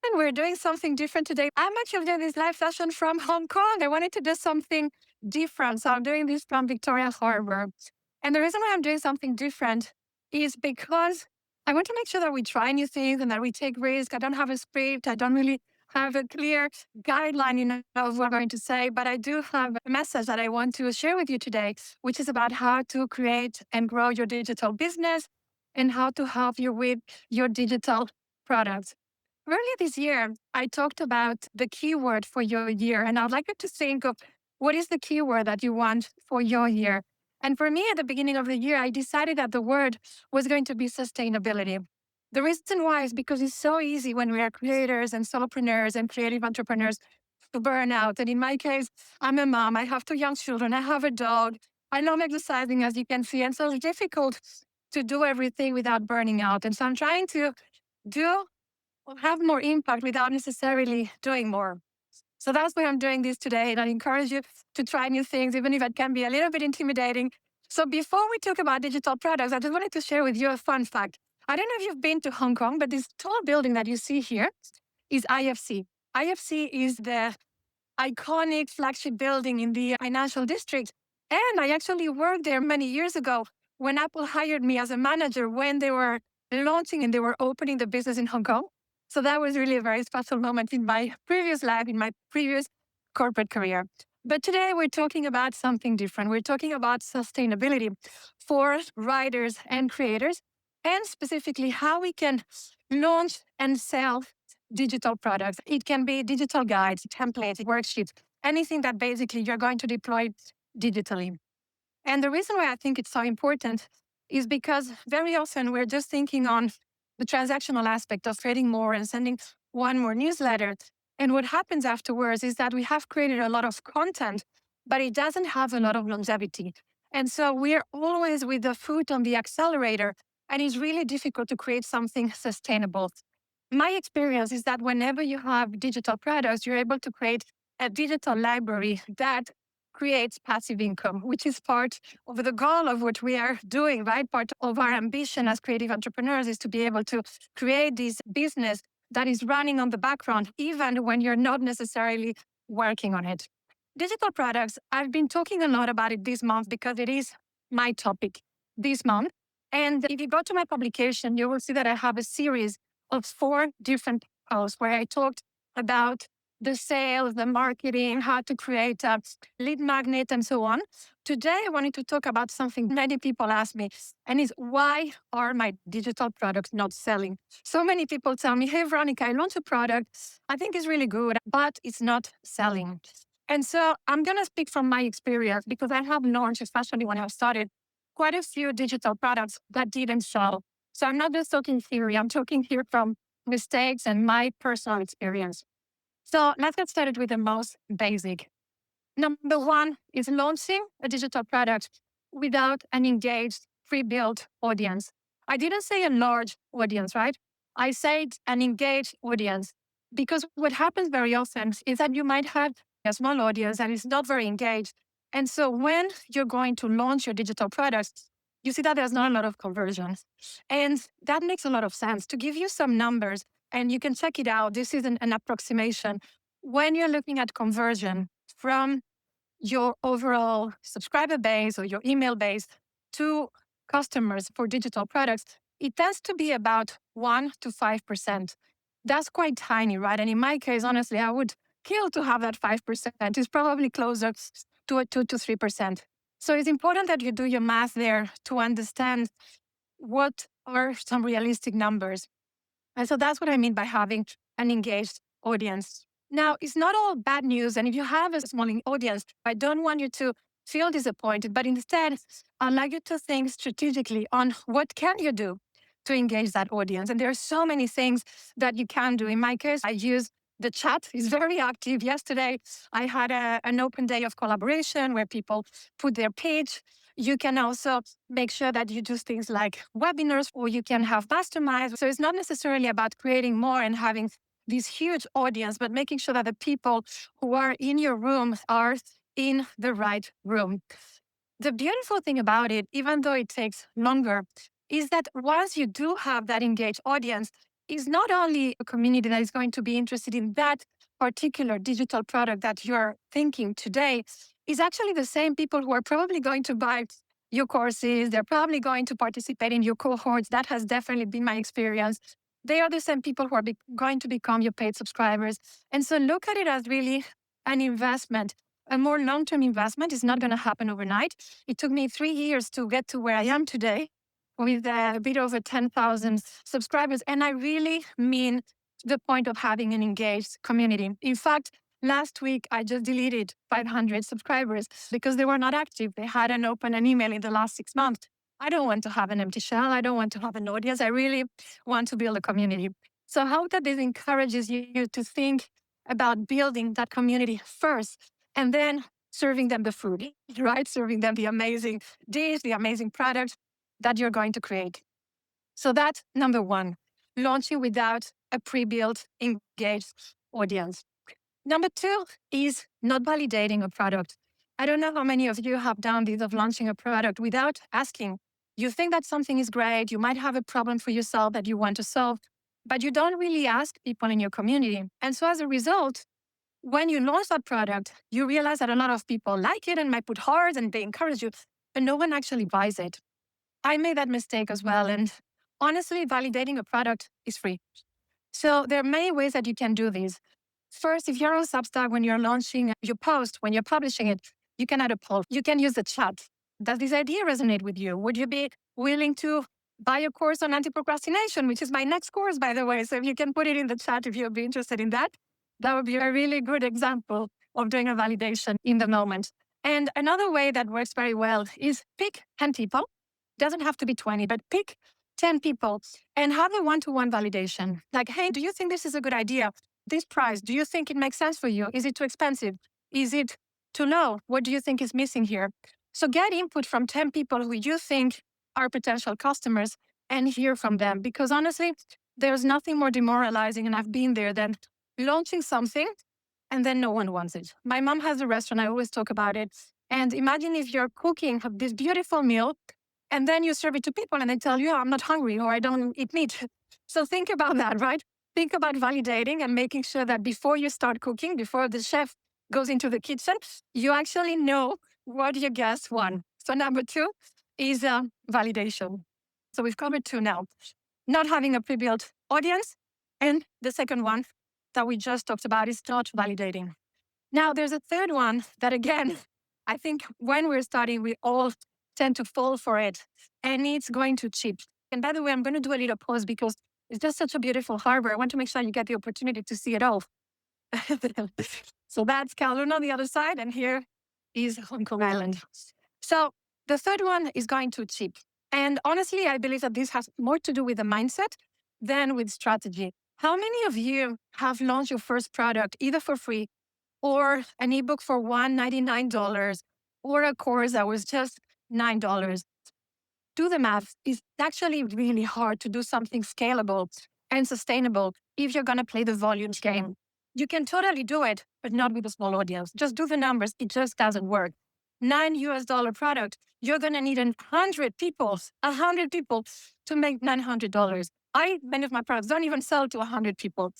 and we're doing something different today. I'm actually doing this live session from Hong Kong. I wanted to do something different. So I'm doing this from Victoria Harbor. And the reason why I'm doing something different is because I want to make sure that we try new things and that we take risks. I don't have a script. I don't really have a clear guideline, of what I'm going to say, but I do have a message that I want to share with you today, which is about how to create and grow your digital business and how to help you with your digital products. Earlier this year, I talked about the keyword for your year, and I'd like you to think of what is the keyword that you want for your year. And for me, at the beginning of the year, I decided that the word was going to be sustainability. The reason why is because it's so easy when we are creators and solopreneurs and creative entrepreneurs to burn out. And in my case, I'm a mom, I have two young children, I have a dog, I love exercising, as you can see. And so it's difficult to do everything without burning out. And so I'm trying to do or have more impact without necessarily doing more. So that's why I'm doing this today. And I encourage you to try new things, even if it can be a little bit intimidating. So before we talk about digital products, I just wanted to share with you a fun fact. I don't know if you've been to Hong Kong, but this tall building that you see here is IFC. IFC is the iconic flagship building in the financial district. And I actually worked there many years ago when Apple hired me as a manager when they were launching and they were opening the business in Hong Kong. So that was really a very special moment in my previous life, in my previous corporate career. But today we're talking about something different. We're talking about sustainability for writers and creators, and specifically how we can launch and sell digital products. It can be digital guides, templates, worksheets, anything that basically you're going to deploy digitally. And the reason why I think it's so important is because very often we're just thinking on the transactional aspect of creating more and sending one more newsletter. And what happens afterwards is that we have created a lot of content, but it doesn't have a lot of longevity. And so we're always with the foot on the accelerator, and it's really difficult to create something sustainable. My experience is that whenever you have digital products, you're able to create a digital library that creates passive income, which is part of the goal of what we are doing, right? Part of our ambition as creative entrepreneurs is to be able to create this business that is running on the background, even when you're not necessarily working on it. Digital products, I've been talking a lot about it this month because it is my topic this month. And if you go to my publication, you will see that I have a series of 4 different posts where I talked about the sales, the marketing, how to create a lead magnet, and so on. Today, I wanted to talk about something many people ask me, and is why are my digital products not selling? So many people tell me, hey, Veronica, I launched a product. I think it's really good, but it's not selling. And so I'm going to speak from my experience because I have launched, especially when I started, quite a few digital products that didn't sell. So I'm not just talking theory, I'm talking here from mistakes and my personal experience. So let's get started with the most basic. Number one is launching a digital product without an engaged, pre-built audience. I didn't say a large audience, right? I said an engaged audience because what happens very often is that you might have a small audience and it's not very engaged. And so when you're going to launch your digital products, you see that there's not a lot of conversions. And that makes a lot of sense. To give you some numbers, and you can check it out, this is an approximation. When you're looking at conversion from your overall subscriber base or your email base to customers for digital products, it tends to be about 1 to 5%. That's quite tiny, right? And in my case, honestly, I would kill to have that 5%. It's probably closer to a 2 to 3%. So it's important that you do your math there to understand what are some realistic numbers. And so that's what I mean by having an engaged audience. Now, it's not all bad news. And if you have a small audience, I don't want you to feel disappointed, but instead, I'd like you to think strategically on what can you do to engage that audience. And there are so many things that you can do. In my case, I use the chat. It's very active. Yesterday, I had an open day of collaboration where people put their page. You can also make sure that you do things like webinars, or you can have masterminds. So it's not necessarily about creating more and having this huge audience, but making sure that the people who are in your room are in the right room. The beautiful thing about it, even though it takes longer, is that once you do have that engaged audience, is not only a community that is going to be interested in that particular digital product that you're thinking today, is actually the same people who are probably going to buy your courses. They're probably going to participate in your cohorts. That has definitely been my experience. They are the same people who are going to become your paid subscribers. And so look at it as really an investment, a more long term investment. Is not going to happen overnight. It took me 3 years to get to where I am today with a bit over 10,000 subscribers. And I really mean the point of having an engaged community. In fact, last week, I just deleted 500 subscribers because they were not active. They hadn't opened an email in the last 6 months. I don't want to have an empty shell. I don't want to have an audience. I really want to build a community. So, how that this encourages you to think about building that community first and then serving them the food, right? Serving them the amazing dish, the amazing product that you're going to create. So that's number one, launching without a pre-built, engaged audience. Number two is not validating a product. I don't know how many of you have done this of launching a product without asking. You think that something is great, you might have a problem for yourself that you want to solve, but you don't really ask people in your community. And so as a result, when you launch that product, you realize that a lot of people like it and might put hearts and they encourage you, but no one actually buys it. I made that mistake as well. And honestly, validating a product is free. So there are many ways that you can do this. First, if you're on Substack, when you're launching your post, when you're publishing it, you can add a poll. You can use the chat. Does this idea resonate with you? Would you be willing to buy a course on anti-procrastination, which is my next course, by the way? So if you can put it in the chat if you'd be interested in that, that would be a really good example of doing a validation in the moment. And another way that works very well is pick 10 people. Doesn't have to be 20, but pick 10 people and have a one-to-one validation. Like, hey, do you think this is a good idea? This price, do you think it makes sense for you? Is it too expensive? Is it too low? What do you think is missing here? So get input from 10 people who you think are potential customers and hear from them. Because honestly, there's nothing more demoralizing, and I've been there, than launching something and then no one wants it. My mom has a restaurant. I always talk about it. And imagine if you're cooking this beautiful meal and then you serve it to people and they tell you, oh, I'm not hungry or I don't eat meat. So think about that, right? Think about validating and making sure that before you start cooking, before the chef goes into the kitchen, you actually know what your guests want. So number two is validation. So we've covered two now. Not having a pre-built audience. And the second one that we just talked about is not validating. Now, there's a third one that, again, I think when we're starting, we all tend to fall for it, and it's going too cheap. And by the way, I'm going to do a little pause because it's just such a beautiful harbor. I want to make sure you get the opportunity to see it all. So that's Kowloon on the other side, and here is Hong Kong Island. So the third one is going too cheap. And honestly, I believe that this has more to do with the mindset than with strategy. How many of you have launched your first product either for free or an ebook for $199 or a course that was just $9? Do the math. It's actually really hard to do something scalable and sustainable if you're going to play the volumes game. You can totally do it, but not with a small audience. Just do the numbers. It just doesn't work. $9 product, you're going to need 100 people to make $900. Many of my products don't even sell to 100 people.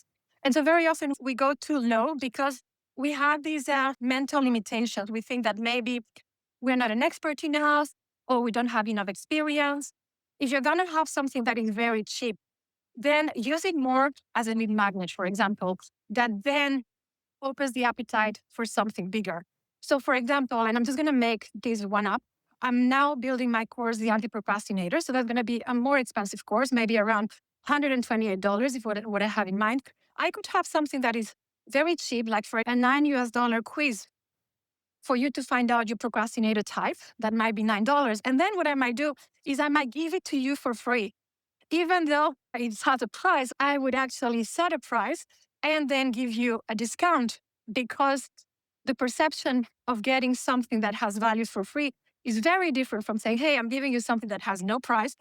And so very often we go too low because we have these mental limitations. We think that maybe we're not an expert enough or we don't have enough experience. If you're going to have something that is very cheap, then use it more as a lead magnet, for example, that then opens the appetite for something bigger. So for example, and I'm just going to make this one up, I'm now building my course, The Anti-Procrastinator. So that's going to be a more expensive course, maybe around $128 if what I have in mind. I could have something that is very cheap, like for a $9 quiz for you to find out your procrastinator type. That might be $9. And then what I might do is I might give it to you for free. Even though it has a price, I would actually set a price and then give you a discount, because the perception of getting something that has value for free is very different from saying, hey, I'm giving you something that has no price,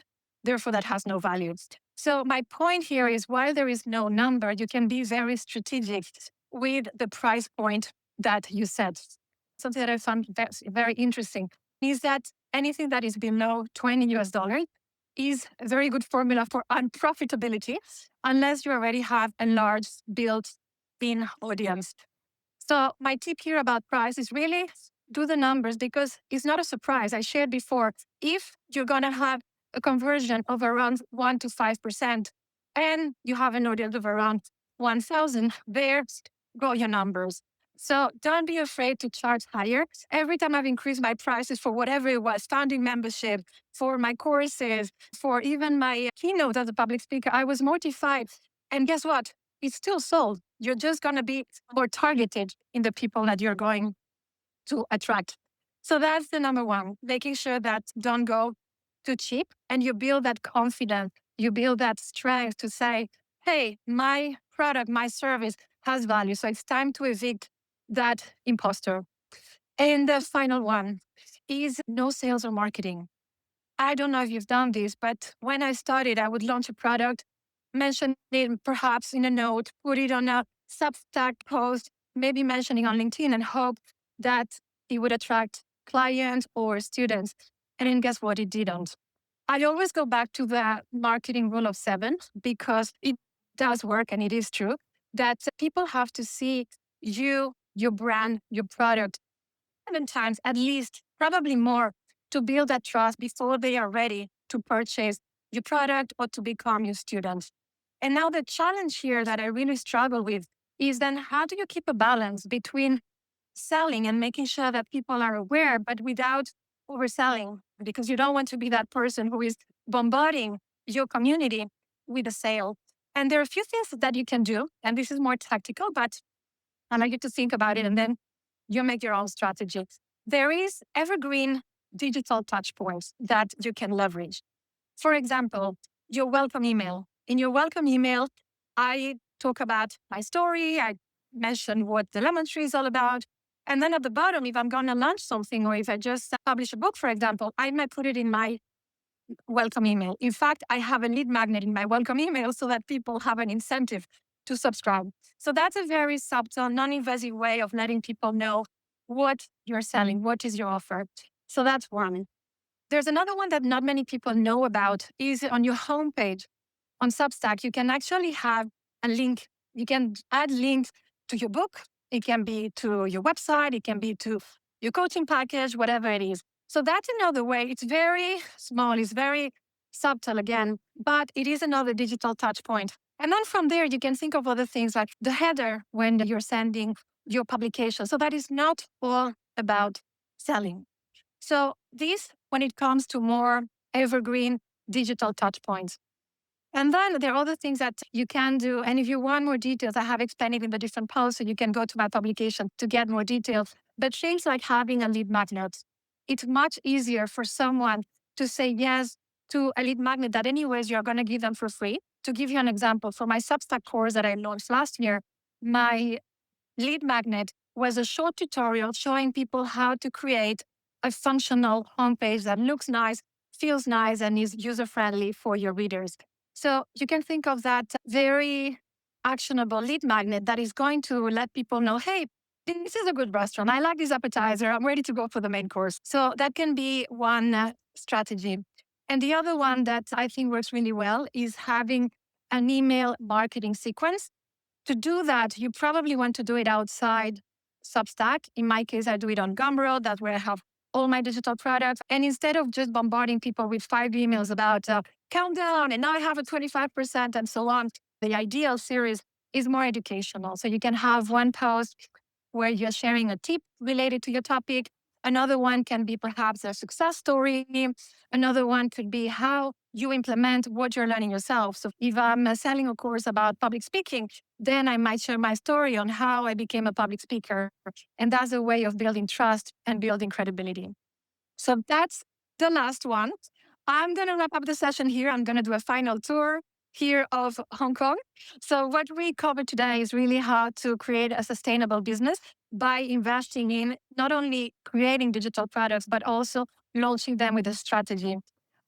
therefore that has no value. So my point here is, while there is no number, you can be very strategic with the price point that you set. Something that I found very interesting is that anything that is below $20 is a very good formula for unprofitability unless you already have a large built-in audience. So my tip here about price is really do the numbers because it's not a surprise. I shared before, if you're going to have a conversion of around 1 to 5% and you have an audience of around 1,000, there go your numbers. So don't be afraid to charge higher. Every time I've increased my prices for whatever it was, founding membership, for my courses, for even my keynote as a public speaker, I was mortified. And guess what? It's still sold. You're just going to be more targeted in the people that you're going to attract. So that's the number one, making sure that don't go too cheap and you build that confidence, you build that strength to say, hey, my product, my service has value. So it's time to evict that imposter. And the final one is no sales or marketing. I don't know if you've done this, but when I started, I would launch a product, mention it perhaps in a note, put it on a Substack post, maybe mentioning on LinkedIn and hope that it would attract clients or students. And then guess what? It didn't. I always go back to the marketing rule of seven because it does work and it is true that people have to see you, your brand, your product 7 times at least, probably more, to build that trust before they are ready to purchase your product or to become your student. And now the challenge here that I really struggle with is then how do you keep a balance between selling and making sure that people are aware, but without overselling? Because you don't want to be that person who is bombarding your community with a sale. And there are a few things that you can do, and this is more tactical, but I like you to think about it and then you make your own strategy. There is evergreen digital touch points that you can leverage. For example, your welcome email. In your welcome email, I talk about my story. I mention what the lemon tree is all about. And then at the bottom, if I'm going to launch something or if I just publish a book, for example, I might put it in my welcome email. In fact, I have a lead magnet in my welcome email so that people have an incentive to subscribe. So that's a very subtle, non-invasive way of letting people know what you're selling, what is your offer. So that's one. There's another one that not many people know about is on your homepage on Substack. You can actually have a link. You can add links to your book. It can be to your website. It can be to your coaching package, whatever it is. So that's another way. It's very small. It's very subtle again, but it is another digital touch point. And then from there, you can think of other things like the header when you're sending your publication. So that is not all about selling. So this, when it comes to more evergreen digital touch points. And then there are other things that you can do. And if you want more details, I have explained it in the different posts, so you can go to my publication to get more details. But things like having a lead magnet, it's much easier for someone to say yes to a lead magnet that anyways you're going to give them for free. To give you an example, for my Substack course that I launched last year, my lead magnet was a short tutorial showing people how to create a functional homepage that looks nice, feels nice, and is user-friendly for your readers. So you can think of that very actionable lead magnet that is going to let people know, hey, this is a good restaurant. I like this appetizer. I'm ready to go for the main course. So that can be one strategy. And the other one that I think works really well is having an email marketing sequence. To do that, you probably want to do it outside Substack. In my case, I do it on Gumroad. That's where I have all my digital products. And instead of just bombarding people with 5 emails about countdown and now I have a 25% and so on, the ideal series is more educational. So you can have one post where you're sharing a tip related to your topic. Another one can be perhaps a success story. Another one could be how you implement what you're learning yourself. So if I'm selling a course about public speaking, then I might share my story on how I became a public speaker. And that's a way of building trust and building credibility. So that's the last one. I'm going to wrap up the session here. I'm going to do a final tour here of Hong Kong. So what we covered today is really how to create a sustainable business by investing in not only creating digital products, but also launching them with a strategy.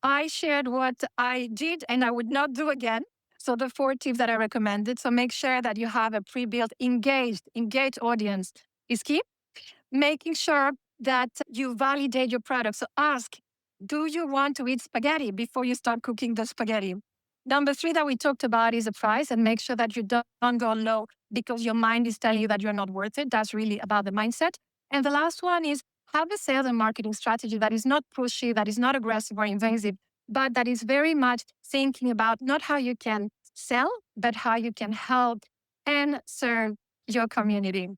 I shared what I did and I would not do again. So the 4 tips that I recommended. So make sure that you have a pre-built, engaged audience is key. Making sure that you validate your product. So ask, Do you want to eat spaghetti before you start cooking the spaghetti? Number three that we talked about is the price, and make sure that you don't go low because your mind is telling you that you're not worth it. That's really about the mindset. And the last one is have a sales and marketing strategy that is not pushy, that is not aggressive or invasive, but that is very much thinking about not how you can sell, but how you can help and serve your community.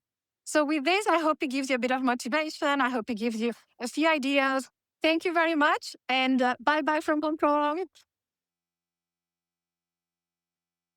So, with this, I hope it gives you a bit of motivation. I hope it gives you a few ideas. Thank you very much. And bye bye from Hong Kong.